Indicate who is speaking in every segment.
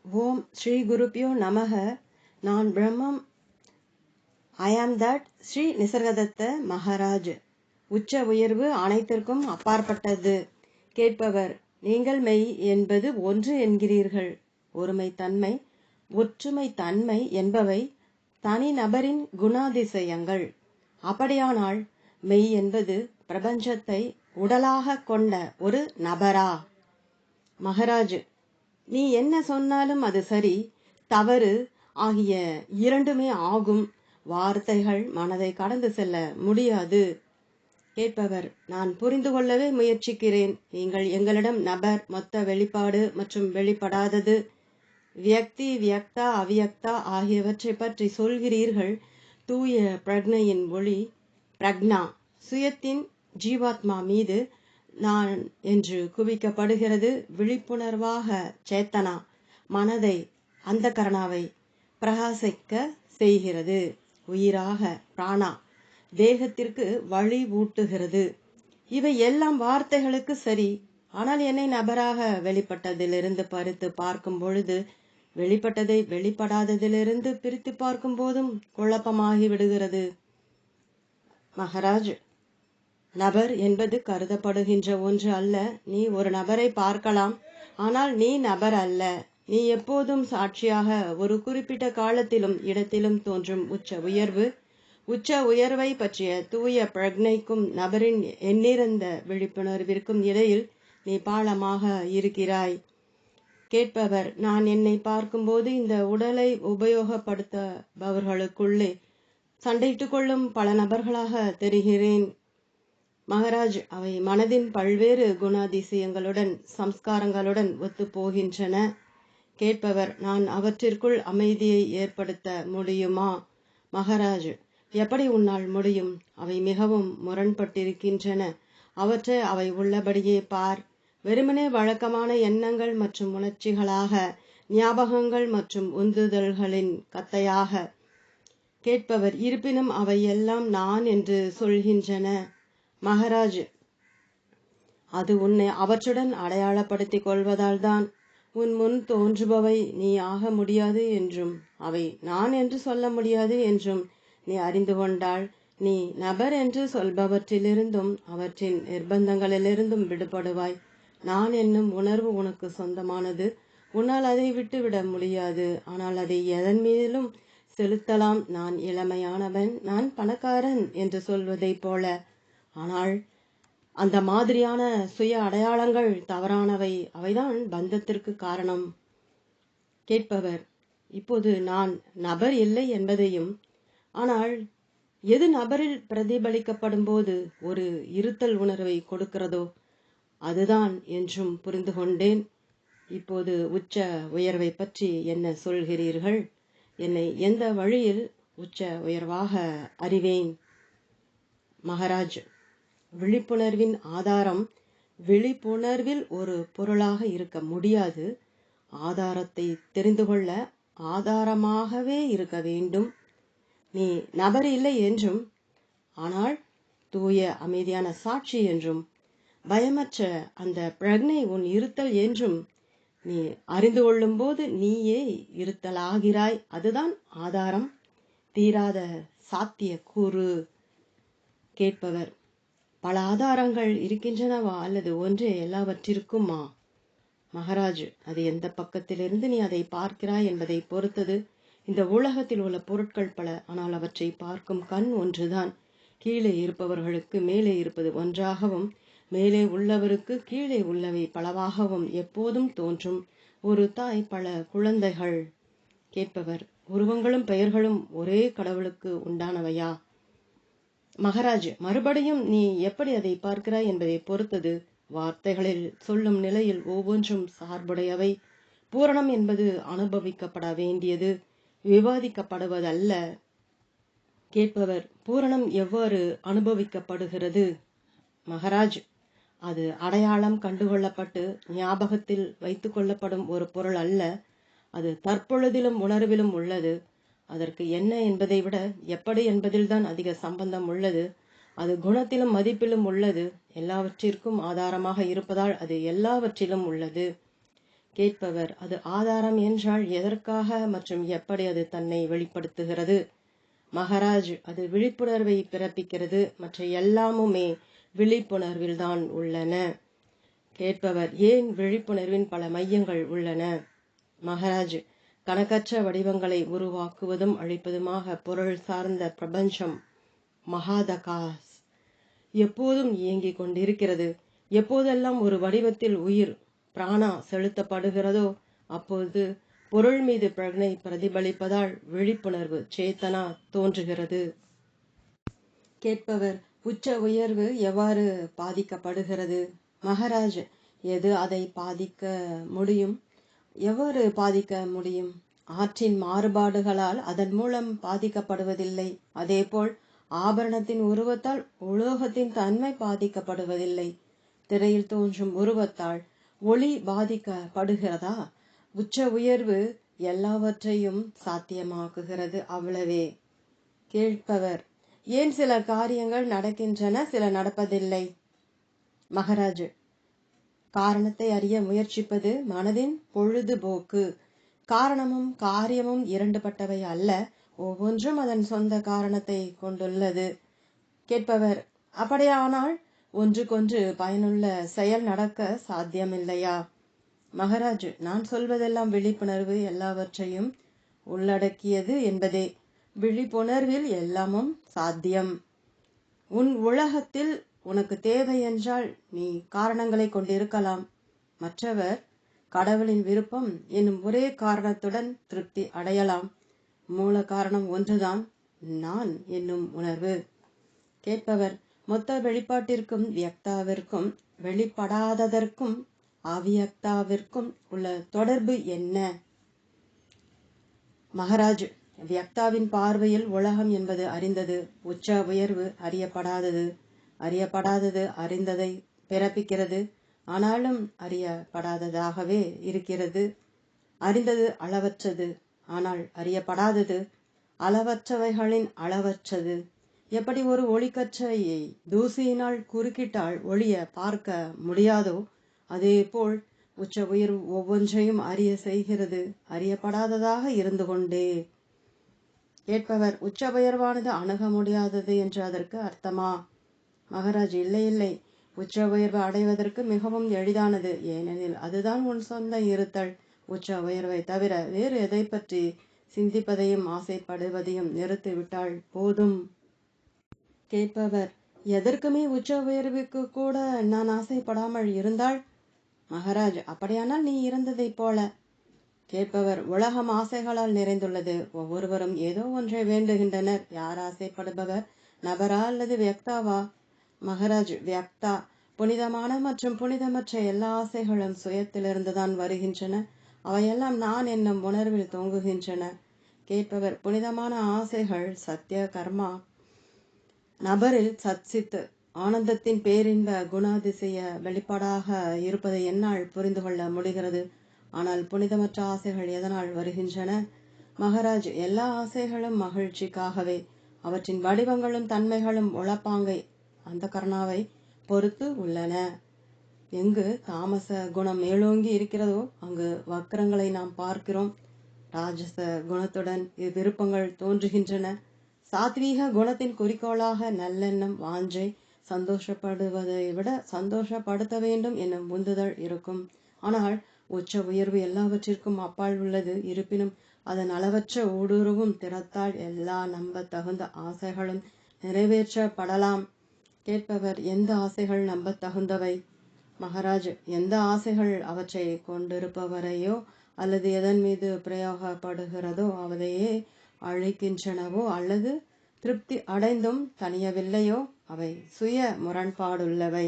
Speaker 1: ஓம் ஸ்ரீ குருப்யோ நமக. நான் பிரம்மம். ஐ ஆம் தட் ஸ்ரீ நிசர்கதத்த மகாராஜ். உச்ச உயர்வு அனைத்திற்கும் அப்பாற்பட்டது. கேட்பவர், நீங்கள் மெய் என்பது ஒன்று என்கிறீர்கள். ஒருமை தன்மை, ஒற்றுமை தன்மை என்பவை தனி நபரின் குணாதிசயங்கள். அப்படியானால் மெய் என்பது பிரபஞ்சத்தை உடலாக கொண்ட ஒரு நபரா? மகாராஜ், நீ என்ன சொன்னாலும் அது சரி, தவறு ஆகிய இரண்டுமே ஆகும். வார்த்தைகள் மனதை கடந்து செல்ல முடியாது. கேட்பவர், நான் புரிந்து கொள்ளவே முயற்சிக்கிறேன். நீங்கள் எங்களிடம் நபர், மொத்த வெளிப்பாடு மற்றும் வெளிப்படாதது, வியக்தி, வியக்தா, அவியக்தா ஆகியவற்றை பற்றி சொல்கிறீர்கள். தூய பிரக்னையின் ஒளி, பிரக்னா, சுயத்தின் ஜீவாத்மா மீது நான் என்று குவிக்கப்படுகிறது. விழிப்புணர்வாக சேத்தனா மனதை, அந்த கரணாவை பிரகாசிக்க செய்கிறது. உயிராக பிராணா தேகத்திற்கு வழி ஊட்டுகிறது. இவை எல்லாம் வார்த்தைகளுக்கு சரி. ஆனால் என்னை நபராக வெளிப்பட்டதிலிருந்து பறித்து பார்க்கும் பொழுது, வெளிப்பட்டதை வெளிப்படாததிலிருந்து பிரித்து பார்க்கும் போதும் குழப்பமாகி விடுகிறது. மகாராஜ், நபர் என்பது கருதப்படுகின்ற ஒன்று அல்ல. நீ ஒரு நபரை பார்க்கலாம், ஆனால் நீ நபர் அல்ல. நீ எப்போதும் சாட்சியாக ஒரு குறிப்பிட்ட காலத்திலும் இடத்திலும் தோன்றும் உச்ச உயர்வு. உச்ச உயர்வை பற்றிய தூய பிரக்னைக்கும் நபரின் எண்ணிறந்த விழிப்புணர்விற்கும் இடையில் நீ பாலமாக இருக்கிறாய். கேட்பவர், நான் என்னை பார்க்கும்போது இந்த உடலை உபயோகப்படுத்துபவர்களுக்குள்ளே சண்டையிட்டுக் கொள்ளும் பல நபர்களாக தெரிகிறேன். மகாராஜ், அவை மனதின் பல்வேறு குணாதிசயங்களுடன், சம்ஸ்காரங்களுடன் ஒத்து போகின்றன. கேட்பவர், நான் அவற்றிற்குள் அமைதியை ஏற்படுத்த முடியுமா? மகாராஜ், எப்படி உன்னால் முடியும்? அவை மிகவும் முரண்பட்டிருக்கின்றன. அவற்றை அவை உள்ளபடியே பார். வெறுமனே வழக்கமான எண்ணங்கள் மற்றும் உணர்ச்சிகளாக, ஞாபகங்கள் மற்றும் உந்துதல்களின் கத்தையாக. கேட்பவர், இருப்பினும் அவை எல்லாம் நான் என்று சொல்கின்றன. மகாராஜ், அது உன்னை அவற்றுடன் அடையாளப்படுத்திக் கொள்வதால் தான். உன் முன் தோன்றுபவை நீ ஆக முடியாது என்றும், அவை நான் என்று சொல்ல முடியாது என்றும் நீ அறிந்து கொண்டால், நீ நபர் என்று சொல்பவற்றிலிருந்தும் அவற்றின் நிர்பந்தங்களிலிருந்தும் விடுபடுவாய். நான் என்னும் உணர்வு உனக்கு சொந்தமானது. உன்னால் அதை விட்டுவிட முடியாது. ஆனால் அதை எதன் மீதிலும் செலுத்தலாம். நான் இளமையானவன், நான் பணக்காரன் என்று சொல்வதைப் போல. ஆனால் அந்த மாதிரியான சுய அடையாளங்கள் தவறானவை. அவைதான் பந்தத்திற்கு காரணம். கேட்பவர், இப்போது நான் நபர் இல்லை என்பதையும், ஆனால் எது நபரில் பிரதிபலிக்கப்படும் போது ஒரு இருத்தல் உணர்வை கொடுக்கிறதோ அதுதான் என்றும் புரிந்து கொண்டேன். இப்போது உச்ச உயர்வை பற்றி என்ன சொல்கிறீர்கள்? என்னை எந்த வழியில் உச்ச உயர்வாக அறிவேன்? மகாராஜ், விழிப்புணர்வின் ஆதாரம் விழிப்புணர்வில் ஒரு பொருளாக இருக்க முடியாது. ஆதாரத்தை தெரிந்து கொள்ள ஆதாரமாகவே இருக்க வேண்டும். நீ நபர் இல்லை என்றும், ஆனால் தூய அமைதியான சாட்சி என்றும், பயமற்ற அந்த பிரக்னை உன் இருத்தல் என்றும் நீ அறிந்து கொள்ளும் போது நீயே இருத்தலாகிறாய். அதுதான் ஆதாரம், தீராத சாத்திய கூறு. கேட்பவர், பல ஆதாரங்கள் இருக்கின்றனவா அல்லது ஒன்றே எல்லாவற்றிற்குமா? மகாராஜ், அது எந்த பக்கத்திலிருந்து நீ அதை பார்க்கிறாய் என்பதை பொறுத்தது. இந்த உலகத்தில் உள்ள பொருட்கள் பல, ஆனால் அவற்றை பார்க்கும் கண் ஒன்றுதான். கீழே இருப்பவர்களுக்கு மேலே இருப்பது ஒன்றாகவும், மேலே உள்ளவருக்கு கீழே உள்ளவை பலவாகவும் எப்போதும் தோன்றும். ஒரு தாய் பல குழந்தைகள். கேட்பவர், உருவங்களும் பெயர்களும் ஒரே கடவுளுக்கு உண்டானவையா? மகாராஜ், மறுபடியும் நீ எப்படி அதை பார்க்கிறாய் என்பதை பொறுத்தது. வார்த்தைகளில் சொல்லும் நிலையில் ஒவ்வொன்றும் சார்புடையவை. பூரணம் என்பது அனுபவிக்கப்பட வேண்டியது, விவாதிக்கப்படுவதல்ல. கேட்பவர், பூரணம் எவ்வாறு அனுபவிக்கப்படுகிறது? மகாராஜ், அது அடையாளம் கண்டுகொள்ளப்பட்டு ஞாபகத்தில் வைத்துக் கொள்ளப்படும் ஒரு பொருள் அல்ல. அது தற்பொழுதிலும் உணர்விலும் உள்ளது. அதற்கு என்ன என்பதை விட எப்படி என்பதில்தான் அதிக சம்பந்தம் உள்ளது. அது குணத்திலும் மதிப்பிலும் உள்ளது. எல்லாவற்றிற்கும் ஆதாரமாக இருப்பதால் அது எல்லாவற்றிலும் உள்ளது. கேட்பவர், அது ஆதாரம் என்றால் எதற்காக மற்றும் எப்படி அது தன்னை வெளிப்படுத்துகிறது? மகாராஜ், அது விழிப்புணர்வை பிறப்பிக்கிறது. மற்ற எல்லாமுமே விழிப்புணர்வில்தான் உள்ளன. கேட்பவர், ஏன் விழிப்புணர்வின் பல மையங்கள் உள்ளன? மகாராஜ், கணக்கற்ற வடிவங்களை உருவாக்குவதும் அழிப்பதுமாக பொருள் சார்ந்த பிரபஞ்சம் மகாதகாஸ் எப்போதும் இயங்கிக் கொண்டிருக்கிறது. எப்போதெல்லாம் ஒரு வடிவத்தில் உயிர் பிராணா செலுத்தப்படுகிறதோ அப்போது பொருள் மீது பிரக்னை பிரதிபலிப்பதால் விழிப்புணர்வு சேத்தனா தோன்றுகிறது. கேட்பவர், உச்ச உயர்வு எவ்வாறு பாதிக்கப்படுகிறது? மகாராஜ், எது அதை பாதிக்க முடியும்? எவ்வாறு பாதிக்க முடியும்? ஆற்றின் மாறுபாடுகளால் அதன் மூலம் பாதிக்கப்படுவதில்லை. அதேபோல் ஆபரணத்தின் உருவத்தால் உலோகத்தின் தன்மை பாதிக்கப்படுவதில்லை. திரையில் தோன்றும் உருவத்தால் ஒளி பாதிக்கப்படுகிறதா? உச்ச உயர்வு எல்லாவற்றையும் சாத்தியமாக்குகிறது, அவ்வளவே. கேட்பவர், ஏன் சில காரியங்கள் நடக்கின்றன, சில நடப்பதில்லை? மகாராஜ், காரணத்தை அறிய முயற்சிப்பது மனதின் பொழுதுபோக்கு. காரணமும் காரியமும் இரண்டுபட்டவை அல்ல, ஒவ்வொன்றும் அதன் சொந்த காரணத்தை கொண்டுள்ளது. கேட்பவர், அப்படியானால் ஒன்றுக்கொன்று பயனுள்ள செயல் நடக்க சாத்தியமில்லையா? மகாராஜ், நான் சொல்வதெல்லாம் விழிப்புணர்வு எல்லாவற்றையும் உள்ளடக்கியது என்பதே. விழிப்புணர்வில் எல்லாமும் சாத்தியம். உன் உலகத்தில் உனக்கு தேவை என்றால் நீ காரணங்களை கொண்டிருக்கலாம். மற்றவர் கடவுளின் விருப்பம் என்னும் ஒரே காரணத்துடன் திருப்தி அடையலாம். மூல காரணம் ஒன்றுதான், நான் என்னும் உணர்வு. கேட்பவர், மொத்த வெளிப்பாட்டிற்கும் வியக்தாவிற்கும் வெளிப்படாததற்கும் அவ்வியக்தாவிற்கும் உள்ள தொடர்பு என்ன? மகாராஜ், வியக்தாவின் பார்வையில் உலகம் என்பது அறிந்தது. உச்ச உயர்வு அறியப்படாதது. அறியப்படாதது அறிந்ததை பிறப்பிக்கிறது, ஆனாலும் அறியப்படாததாகவே இருக்கிறது. அறிந்தது அளவற்றது, ஆனால் அறியப்படாதது அளவற்றவைகளின் அளவற்றது. எப்படி ஒரு ஒளிக்கற்றையை தூசியினால் குறுக்கிட்டால் ஒளிய பார்க்க முடியாதோ அதேபோல் உச்ச உயர்வு ஒவ்வொன்றையும் அறிய செய்கிறது, அறியப்படாததாக இருந்து கொண்டே. கேட்பவர், உச்ச உயர்வானது அணுக முடியாதது என்று அதற்கு அர்த்தமா? மகாராஜ், இல்லை இல்லை, உச்ச உயர்வு அடைவதற்கு மிகவும் எளிதானது. ஏனெனில் அதுதான் உன் சொந்த இருத்தல். உச்ச உயர்வை தவிர வேறு எதை பற்றி சிந்திப்பதையும் ஆசைப்படுவதையும் நிறுத்திவிட்டால் போதும். கேட்பவர், எதற்குமே உச்ச உயர்வுக்கு கூட நான் ஆசைப்படாமல் இருந்தால்? மகாராஜ், அப்படியானால் நீ இறந்ததை போல. கேட்பவர், உலகம் ஆசைகளால் நிறைந்துள்ளது. ஒவ்வொருவரும் ஏதோ ஒன்றை வேண்டுகின்றனர். யார் ஆசைப்படுபவர்? நபரா அல்லது வியக்தாவா? மகாராஜ், வியக்தா. புனிதமான மற்றும் புனிதமற்ற எல்லா ஆசைகளும் சுயத்திலிருந்துதான் வருகின்றன. அவையெல்லாம் நான் என்னும் உணர்வில் தோங்குகின்றன. கேட்பவர், புனிதமான ஆசைகள் சத்திய கர்மா நபரில் சத்சித் ஆனந்தத்தின் பேரின்ப குணாதிசய வெளிப்பாடாக இருப்பதை என்னால் புரிந்து கொள்ள முடிகிறது. ஆனால் புனிதமற்ற ஆசைகள் எதனால் வருகின்றன? மகாராஜ், எல்லா ஆசைகளும் மகிழ்ச்சிக்காகவே. அவற்றின் வடிவங்களும் தன்மைகளும் உளப்பாங்கை அந்த கர்ணாவை பொறுத்து உள்ளன. எங்கு தாமச குணம் மேலோங்கி இருக்கிறதோ அங்கு வக்கரங்களை நாம் பார்க்கிறோம். ராஜச குணத்துடன் இவ்விருப்பங்கள் தோன்றுகின்றன. சாத்வீக குணத்தின் குறிக்கோளாக நல்லெண்ணம், வாஞ்சை, சந்தோஷப்படுவதை விட சந்தோஷப்படுத்த வேண்டும் என்னும் உந்துதல் இருக்கும். ஆனால் உச்ச உயர்வு எல்லாவற்றிற்கும் அப்பால் உள்ளது. இருப்பினும் அதன் அளவற்ற ஊடுருவும் திறத்தால் எல்லா நம்ப தகுந்த ஆசைகளும் நிறைவேற்றப்படலாம். கேட்பவர், எந்த ஆசைகள் நம்ப தகுந்தவை? மகாராஜ், எந்த ஆசைகள் அவற்றை கொண்டிருப்பவரையோ அல்லது எதன் மீது பிரயோகப்படுகிறதோ அவையே அழைக்கின்றனவோ அல்லது திருப்தி அடைந்தும் தனியவில்லையோ அவை சுய முரண்பாடுள்ளவை.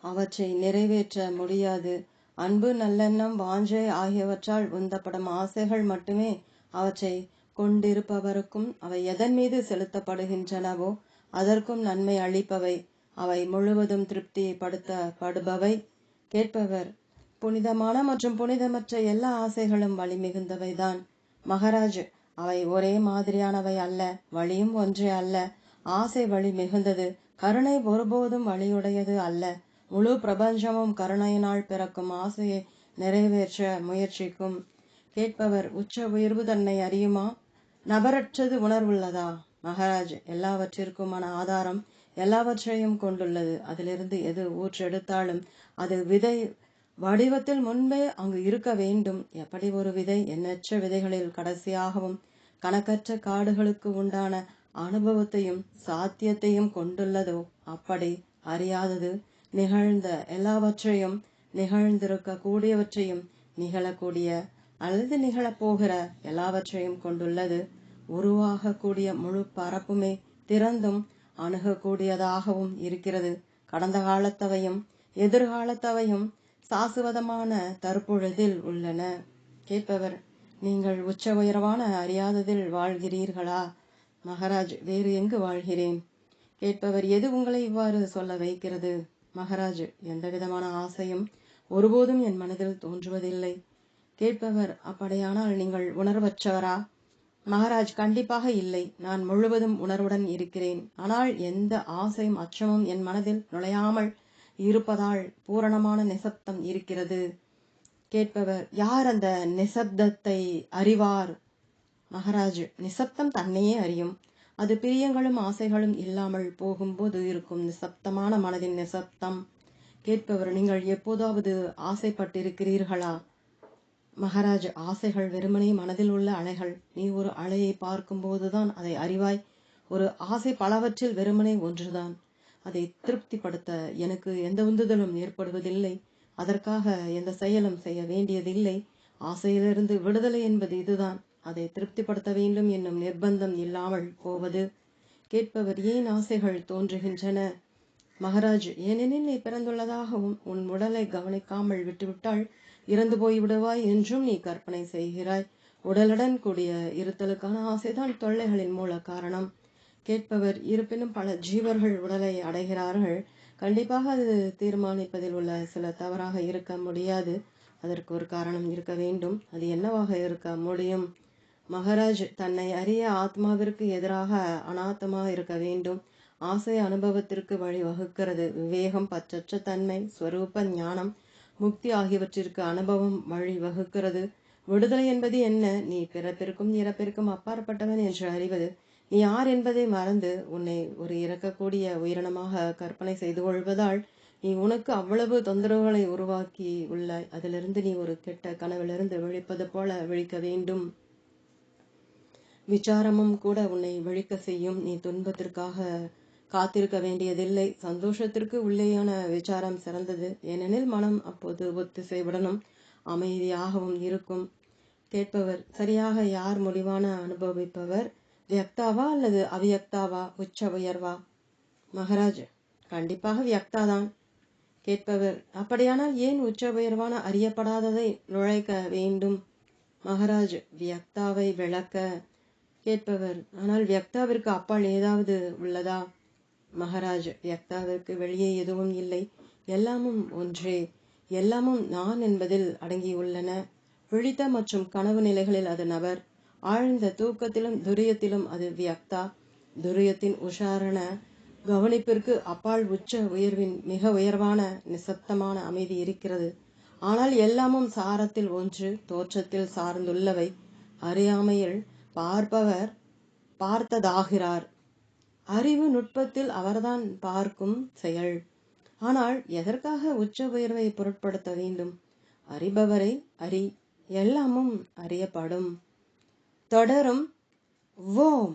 Speaker 1: அவற்றை நிறைவேற்ற முடியாது. அன்பு, நல்லெண்ணம், வாஞ்சை ஆகியவற்றால் உந்தப்படும் ஆசைகள் மட்டுமே அவற்றை கொண்டிருப்பவருக்கும் அவை எதன் மீது செலுத்தப்படுகின்றனவோ அதற்கும் நன்மை அளிப்பவை. அவை முழுவதும் திருப்தி படுத்தப்படுபவை. கேட்பவர், புனிதமான மற்றும் புனிதமற்ற எல்லா ஆசைகளும் வலி மிகுந்தவைதான். மகாராஜ், அவை ஒரே மாதிரியானவை அல்ல. வலியும் ஒன்றே அல்ல. ஆசை வலி மிகுந்தது. கருணை ஒருபோதும் வலியுடையது அல்ல. முழு பிரபஞ்சமும் கருணையினால் பிறக்கும் ஆசையை நிறைவேற்ற முயற்சிக்கும். கேட்பவர் உச்ச உயர்வு தன்னை அறியுமா? நபரற்றது உணர்வுள்ளதா? மகாராஜ், எல்லாவற்றிற்குமான ஆதாரம் எல்லாவற்றையும் கொண்டுள்ளது. அதிலிருந்து எது ஊற்றெடுத்தாலும் அது விதை வடிவத்தில் முன்பே அங்கு இருக்க வேண்டும். எப்படி ஒரு விதை எண்ணற்ற விதைகளில் கடைசியாகவும் கணக்கற்ற காடுகளுக்கு உண்டான அனுபவத்தையும் சாத்தியத்தையும் கொண்டுள்ளதோ, அப்படி அறியாதது நிகழ்ந்த எல்லாவற்றையும், நிகழ்ந்திருக்க கூடியவற்றையும், நிகழக்கூடிய அல்லது நிகழப்போகிற எல்லாவற்றையும் கொண்டுள்ளது. உருவாகக்கூடிய முழு பரப்புமே திறந்தும் அணுகக்கூடியதாகவும் இருக்கிறது. கடந்த காலத்தவையும் எதிர்காலத்தவையும் சாசுவதமான தற்பொழுதில் உள்ளன. கேட்பவர், நீங்கள் உச்ச உயர்வான அறியாததில் வாழ்கிறீர்களா? மகாராஜ், வேறு எங்கு வாழ்கிறேன்? கேட்பவர், எது உங்களை இவ்வாறு சொல்ல வைக்கிறது? மகாராஜ், எந்த விதமான ஆசையும் ஒருபோதும் என் மனதில் தோன்றுவதில்லை. கேட்பவர், அப்படியானால் நீங்கள் உணர்வற்றவரா? மகாராஜ், கண்டிப்பாக இல்லை. நான் முழுவதும் உணர்வுடன் இருக்கிறேன். ஆனால் எந்த ஆசையும் அச்சமும் என் மனதில் நுழையாமல் இருப்பதால் பூரணமான நிசப்தம் இருக்கிறது. கேட்பவர், யார் அந்த நிசப்தத்தை அறிவார்? மகாராஜ், நிசப்தம் தன்னையே அறியும். அது பிரியங்களும் ஆசைகளும் இல்லாமல் போகும்போது இருக்கும் நிசப்தமான மனதின் நிசப்தம். கேட்பவர், நீங்கள் எப்போதாவது ஆசைப்பட்டிருக்கிறீர்களா? மகாராஜ், ஆசைகள் வெறுமனே மனதில் உள்ள அலைகள். நீ ஒரு அலையை பார்க்கும் போதுதான் அதை அறிவாய். ஒரு ஆசை பலவற்றில் வெறுமனே ஒன்றுதான். அதை திருப்திப்படுத்த எனக்கு எந்த உந்துதலும் ஏற்படுவதில்லை. அதற்காக எந்த செயலும் செய்ய வேண்டியதில்லை. ஆசையிலிருந்து விடுதலை என்பது இதுதான். அதை திருப்திப்படுத்த வேண்டும் என்னும் நிர்பந்தம் இல்லாமல் போவது. கேட்பவர், ஏன் ஆசைகள் தோன்றுகின்றன? மகாராஜ், ஏனெனில் நீ பிறந்துள்ளதாகவும் உன் உடலை கவனிக்காமல் விட்டுவிட்டால் இறந்து போய் விடுவாய் என்றும் நீ கற்பனை செய்கிறாய். உடலுடன் கூடிய இருத்தலுக்கான ஆசைதான் தொல்லைகளின் மூல காரணம். கேட்பவர், இருப்பினும் பல ஜீவர்கள் உடலை அடைகிறார்கள். கண்டிப்பாக அது தீர்மானிப்பதில் உள்ள சில தவறாக இருக்க முடியாது. அதற்கு ஒரு காரணம் இருக்க வேண்டும். அது என்னவாக இருக்க முடியும்? மகாராஜ், தன்னை அறிய ஆத்மாவிற்கு எதிராக அனாத்மா இருக்க வேண்டும். ஆசை அனுபவத்திற்கு வழி வகுக்கிறது. விவேகம், பற்றற்ற தன்மை, ஸ்வரூப ஞானம், முக்தி ஆகியவற்றிற்கு அனுபவம் வழி வகுக்கிறது. விடுதலை என்பது என்ன? நீ பிறப்பிற்கும் இறப்பிற்கும் அப்பாற்பட்டவன் என்று அறிவது. நீ யார் என்பதை மறந்து உன்னை ஒரு இறக்கக்கூடிய உயிரினமாக கற்பனை செய்து கொள்வதால் நீ உனக்கு அவ்வளவு தொந்தரவுகளை உருவாக்கி உள்ளாய். அதிலிருந்து நீ ஒரு கெட்ட கனவிலிருந்து விழிப்பது போல விழிக்க வேண்டும். விசாரமும் கூட உன்னை விழிக்க செய்யும். நீ துன்பத்திற்காக காத்திருக்க வேண்டியதில்லை. சந்தோஷத்திற்கு உள்ளேயான விசாரம் சிறந்தது. ஏனெனில் மனம் அப்போது ஒத்திசைவுடனும் அமைதியாகவும் இருக்கும். கேட்பவர், சரியாக யார் முடிவான அனுபவிப்பவர்? வியக்தாவா அல்லது அவியக்தாவா? உச்ச உயர்வா? மகாராஜ், கண்டிப்பாக வியக்தாதான். கேட்பவர், அப்படியானால் ஏன் உச்ச உயர்வான அறியப்படாததை நுழைக்க வேண்டும்? மகாராஜ், வியக்தாவை விளக்க. கேட்பவர், ஆனால் வியக்தாவிற்கு அப்பால் ஏதாவது உள்ளதா? மகாராஜ், வியக்தாவிற்கு வெளியே எதுவும் இல்லை. எல்லாமும் ஒன்றே. எல்லாமும் நான் என்பதில் அடங்கியுள்ளன. விழித்த மற்றும் கனவு நிலைகளில் அது நபர். ஆழ்ந்த தூக்கத்திலும் துரியத்திலும் அது வியக்தா. துரியத்தின் உஷாரண கவனிப்பிற்கு அப்பால் உச்ச உயர்வின் மிக உயர்வான நிசப்தமான அமைதி இருக்கிறது. ஆனால் எல்லாமும் சாரத்தில் ஒன்று, தோற்றத்தில் சார்ந்துள்ளவை. அறியாமையில் பார்ப்பவர் பார்த்ததாகிறார். அறிவு நுட்பத்தில் அவர்தான் பார்க்கும் செயல். ஆனால் எதற்காக உச்ச உயர்வை பொருட்படுத்த வேண்டும்? அறிபவரை அறி, எல்லாமும் அறியப்படும். தொடரும். ஓம்.